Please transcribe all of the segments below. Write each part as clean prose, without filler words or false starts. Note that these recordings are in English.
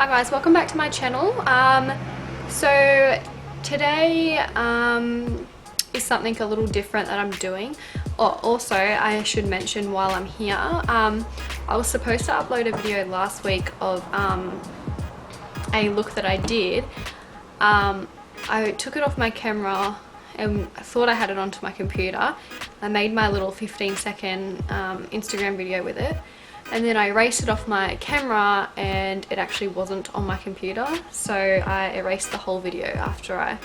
Hi guys, welcome back to my channel. So today is something a little different that I'm doing. Also, I should mention while I'm here, I was supposed to upload a video last week of a look that I did. I took it off my camera and I thought I had it onto my computer. I made my little 15-second Instagram video with it. And then I erased it off my camera and it actually wasn't on my computer, so I erased the whole video after I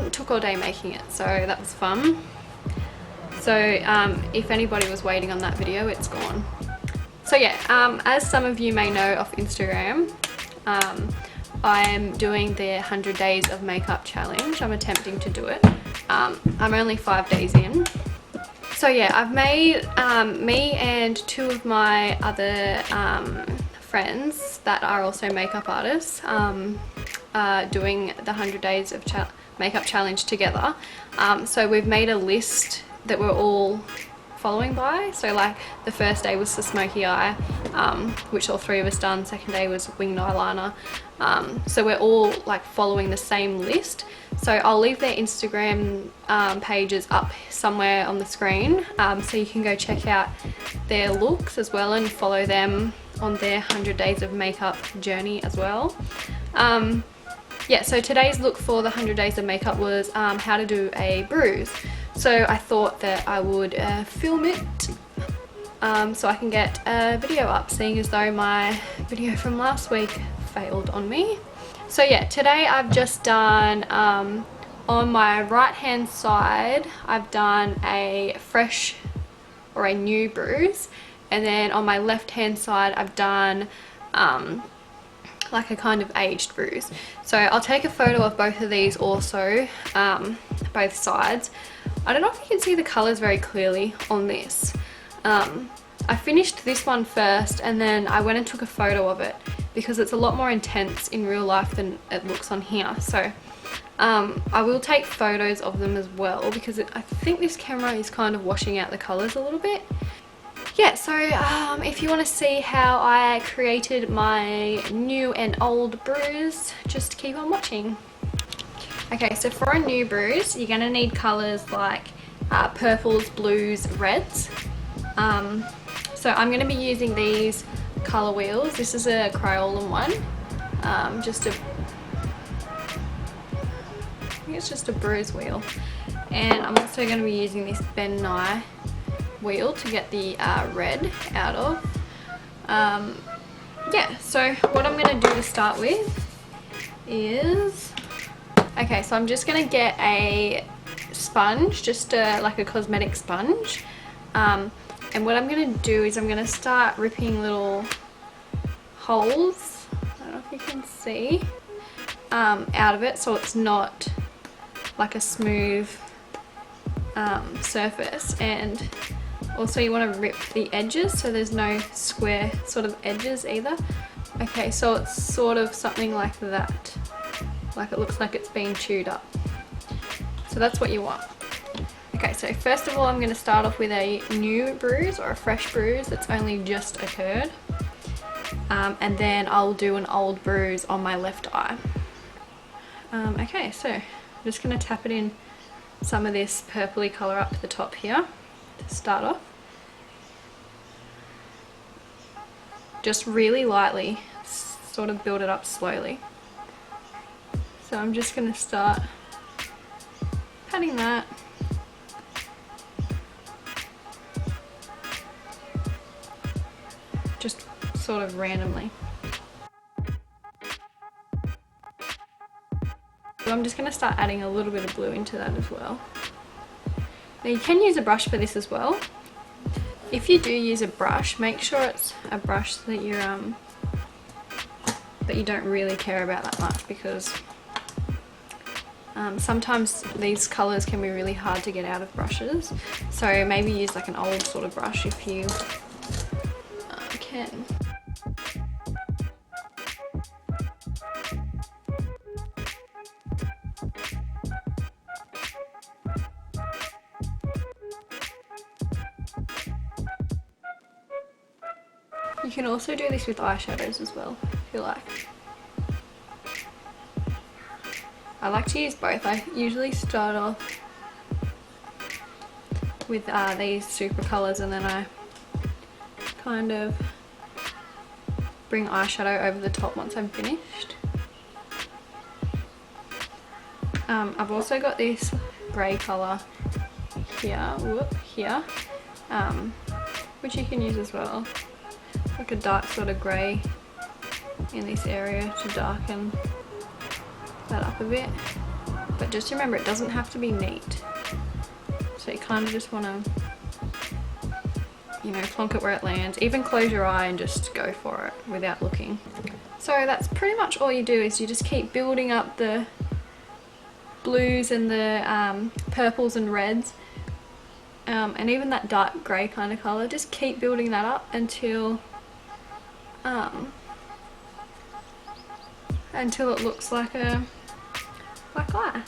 took all day making it, so that was fun. So if anybody was waiting on that video, it's gone. So yeah, as some of you may know off Instagram, I am doing the 100 days of makeup challenge. I'm attempting to do it. I'm only 5 days in. So yeah, I've made me and two of my other friends that are also makeup artists doing the 100 days of makeup challenge together. So we've made a list that we're all following by. So like the first day was the smoky eye, which all three of us done. Second day was winged eyeliner. So we're all like following the same list. So I'll leave their Instagram pages up somewhere on the screen, so you can go check out their looks as well and follow them on their 100 days of makeup journey as well. Yeah, so today's look for the 100 days of makeup was how to do a bruise. So I thought that I would film it so I can get a video up, seeing as though my video from last week failed on me. So yeah, today I've just done, on my right hand side, I've done a fresh or a new bruise, and then on my left hand side I've done like a kind of aged bruise. So I'll take a photo of both of these also, both sides. I don't know if you can see the colours very clearly on this. I finished this one first and then I went and took a photo of it because it's a lot more intense in real life than it looks on here. So I will take photos of them as well because I think this camera is kind of washing out the colours a little bit. Yeah, so if you want to see how I created my new and old bruise, just keep on watching. Okay, so for a new bruise, you're going to need colours like purples, blues, reds. So I'm going to be using these colour wheels. This is a Crayola one. I think it's just a bruise wheel. And I'm also going to be using this Ben Nye wheel to get the red out of. Yeah, so what I'm going to do to start with is, okay, so I'm just going to get a sponge, just like a cosmetic sponge. And what I'm going to do is I'm going to start ripping little holes, I don't know if you can see, out of it, so it's not like a smooth surface. And also you want to rip the edges so there's no square sort of edges either. Okay, so it's sort of something like that, like it looks like it's been chewed up. So that's what you want. Okay, so first of all I'm going to start off with a new bruise or a fresh bruise that's only just occurred. And then I'll do an old bruise on my left eye. Okay, so I'm just going to tap it in some of this purpley colour up the top here to start off. Just really lightly, sort of build it up slowly. So I'm just going to start patting that. Just sort of randomly. So I'm just going to start adding a little bit of blue into that as well. Now you can use a brush for this as well. If you do use a brush, make sure it's a brush that you're that you don't really care about that much, because sometimes these colours can be really hard to get out of brushes. So maybe use like an old sort of brush if you can. You can also do this with eyeshadows as well, if you like. I like to use both. I usually start off with these super colours, and then I kind of bring eyeshadow over the top once I'm finished. I've also got this grey colour here, which you can use as well, like a dark sort of grey in this area to darken that up a bit. But just remember, it doesn't have to be neat, so you kind of just want to, you know, plonk it where it lands. Even close your eye and just go for it without looking. So that's pretty much all you do, is you just keep building up the blues and the purples and reds, and even that dark grey kind of colour. Just keep building that up until it looks like a black eye.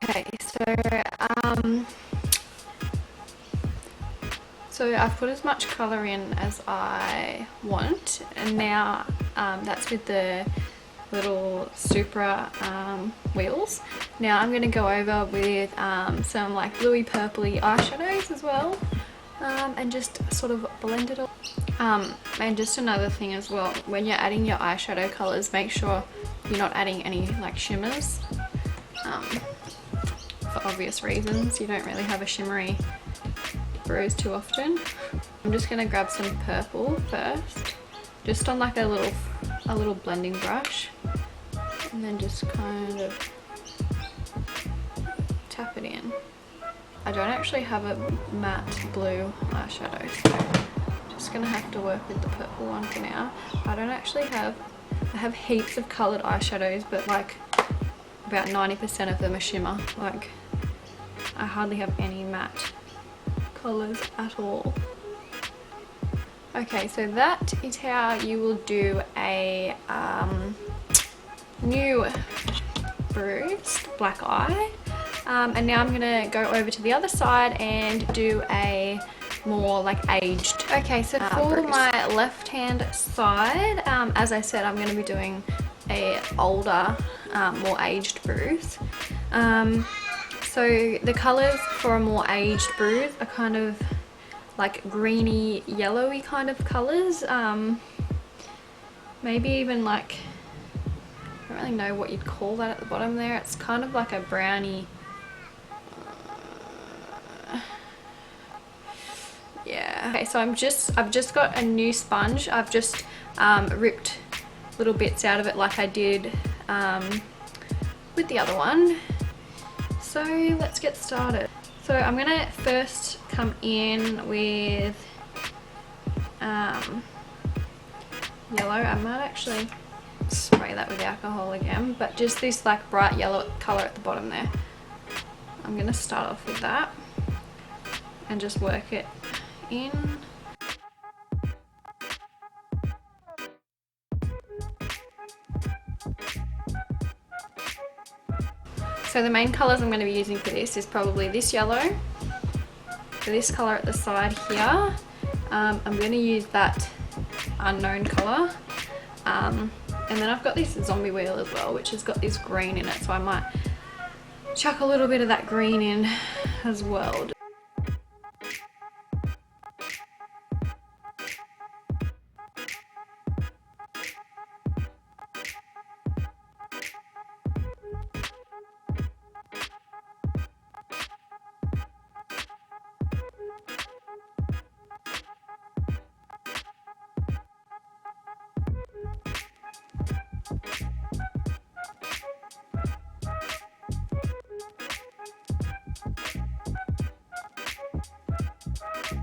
Okay, so I've put as much colour in as I want, and now that's with the little Supra wheels. Now I'm going to go over with some like bluey purpley eyeshadows as well, and just sort of blend it all. And just another thing as well, when you're adding your eyeshadow colours, make sure you're not adding any like shimmers, for obvious reasons. You don't really have a shimmery bruise too often. I'm just going to grab some purple first, just on like a little blending brush, and then just kind of tap it in. I don't actually have a matte blue eyeshadow, so just gonna have to work with the purple one for now. I have heaps of coloured eyeshadows, but like about 90% of them are shimmer. Like I hardly have any matte colours at all. Okay, so that is how you will do a new bruised black eye. And now I'm gonna go over to the other side and do a more like aged. Okay, so for bruise. My left hand side, as I said, I'm going to be doing a older, more aged bruise. So the colours for a more aged bruise are kind of like greeny yellowy kind of colours, maybe even like, I don't really know what you'd call that at the bottom there. It's kind of like a browny, yeah. Okay, so I've just got a new sponge. I've just ripped little bits out of it like I did with the other one. So let's get started. So I'm gonna first come in with yellow. I might actually spray that with alcohol again, but just this like bright yellow colour at the bottom there. I'm gonna start off with that and just work it in. So the main colours I'm going to be using for this is probably this yellow, for this colour at the side here. I'm going to use that unknown colour, and then I've got this zombie wheel as well, which has got this green in it, so I might chuck a little bit of that green in as well.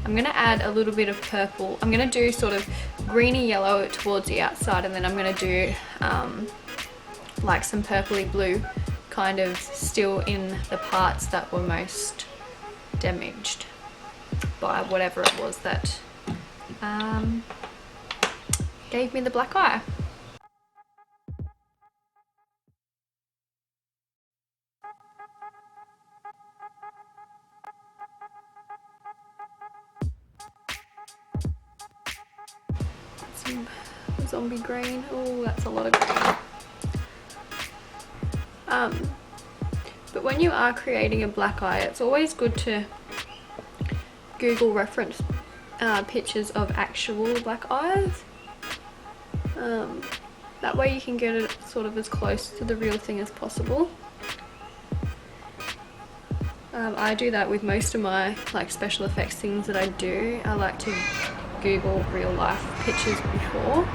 I'm going to add a little bit of purple. I'm going to do sort of greeny yellow towards the outside, and then I'm going to do like some purpley blue kind of still in the parts that were most damaged by whatever it was that gave me the black eye. zombie green. Oh, that's a lot of green. But when you are creating a black eye, it's always good to Google reference pictures of actual black eyes. That way you can get it sort of as close to the real thing as possible. I do that with most of my like special effects things that I do. I like to Google real life pictures before.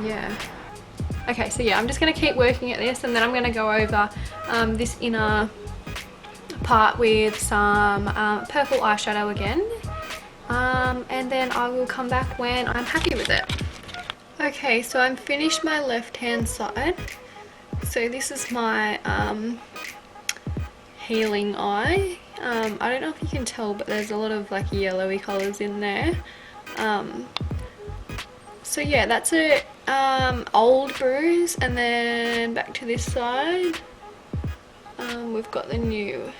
Yeah. Okay, so yeah, I'm just going to keep working at this, and then I'm going to go over this inner part with some purple eyeshadow again. And then I will come back when I'm happy with it. Okay, so I'm finished my left hand side. So this is my healing eye. I don't know if you can tell, but there's a lot of like yellowy colours in there. So yeah, that's a old Bruise, and then back to this side, we've got the new.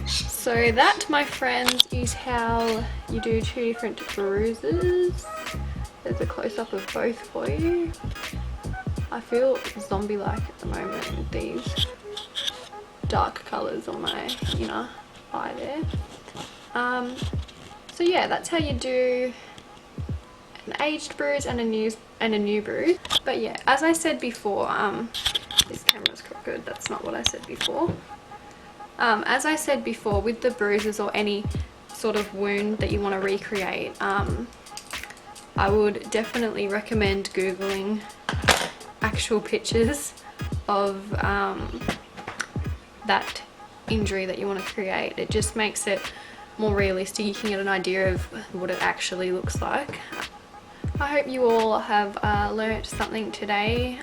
So that, my friends, is how you do two different bruises. There's a close-up of both for you. I feel zombie-like at the moment with these dark colours on my inner eye there. So yeah, that's how you do an aged bruise and a new bruise. But yeah, as I said before, this camera's crooked, that's not what I said before. As I said before, with the bruises or any sort of wound that you want to recreate, I would definitely recommend Googling actual pictures of that injury that you want to create. It just makes it more realistic. You can get an idea of what it actually looks like. I hope you all have learnt something today.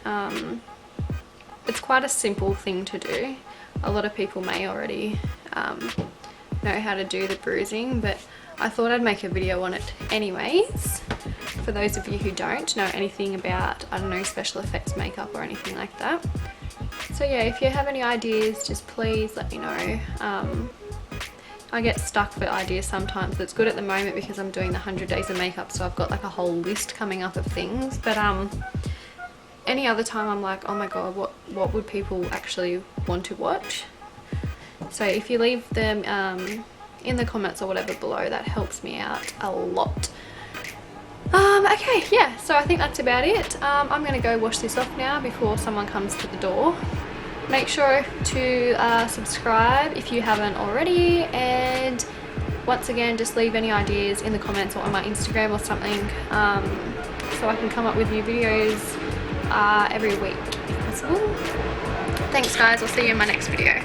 It's quite a simple thing to do. A lot of people may already know how to do the bruising, but I thought I'd make a video on it anyways, for those of you who don't know anything about, I don't know, special effects makeup or anything like that. So yeah, if you have any ideas, just please let me know. I get stuck for ideas sometimes. It's good at the moment because I'm doing the 100 days of makeup, so I've got like a whole list coming up of things, but any other time I'm like, oh my god, what would people actually want to watch? So if you leave them in the comments or whatever below, that helps me out a lot. Okay, yeah, so I think that's about it. I'm gonna go wash this off now before someone comes to the door. Make sure to subscribe if you haven't already, and once again, just leave any ideas in the comments or on my Instagram or something, so I can come up with new videos every week if possible. Thanks guys, I'll see you in my next video.